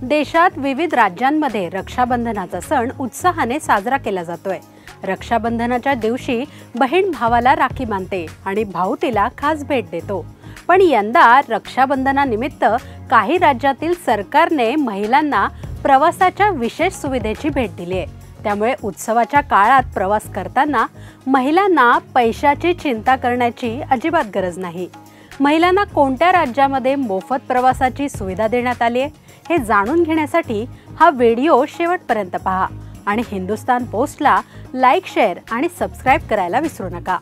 देशात विविध राज्यांमध्ये रक्षाबंधनाचा सण उत्साहाने साजरा केला जातोय। रक्षाबंधनाच्या दिवशी बहीण भावाला राखी बांधते आणि भाऊ तिला खास भेट देतो। पण यंदा रक्षाबंधनानिमित्त काही राज्यातील सरकारने महिलांना प्रवासाच्या विशेष सुविधेची भेट दिली आहे। त्यामुळे उत्सवाच्या काळात प्रवास करताना महिलांना पैशाची चिंता करण्याची अजिबात गरज नाही। महिलांना कोणत्या राज्यामध्ये मोफत प्रवासाची सुविधा देण्यात आली आहे हे जाणून घेण्यासाठी हा व्हिडिओ शेवटपर्यंत पहा आणि हिंदुस्तान पोस्टला लाईक, शेअर आणि सबस्क्राइब करायला विसरू नका।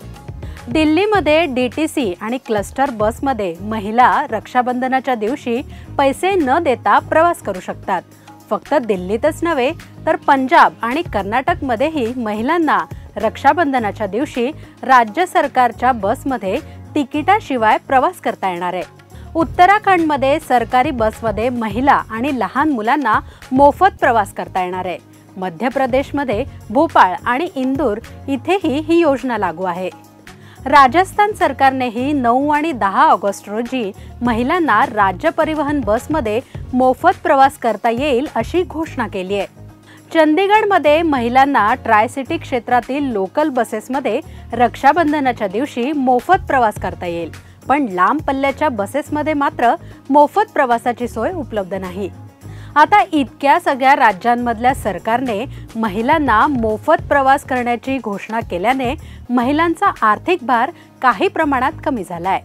दिल्लीमध्ये डीटीसी आणि क्लस्टर बसमध्ये महिला रक्षाबंधनाच्या दिवशी पैसे न देता प्रवास करू शकतात। फक्त दिल्लीतच नव्हे तर पंजाब आणि कर्नाटकमध्येही महिलांना रक्षाबंधनाच्या दिवशी राज्य सरकारच्या बसमध्ये तिकिटाशिवाय प्रवास करता येणार आहे। उत्तराखंडमध्ये सरकारी बसमध्ये महिला आणि लहान मुलांना मोफत प्रवास करता येणार आहे। मध्य प्रदेशमध्ये भोपाळ आणि इंदूर इथेही ही योजना लागू आहे। राजस्थान सरकारनेही 9 आणि 10 ऑगस्ट रोजी महिलांना राज्य परिवहन बसमध्ये मोफत प्रवास करता येईल अशी घोषणा केली आहे। चंदीगडमध्ये महिलांना ट्राय सिटी क्षेत्रातील लोकल बसेसमध्ये रक्षाबंधनाच्या दिवशी मोफत प्रवास करता येईल, पण लांब पल्ल्याच्या बसेसमध्ये मात्र मोफत प्रवासाची सोय उपलब्ध नाही। आता इतक्या सगळ्या राज्यांमधल्या सरकारने महिलांना मोफत प्रवास करण्याची घोषणा केल्याने महिलांचा आर्थिक भार काही प्रमाणात कमी झालाय।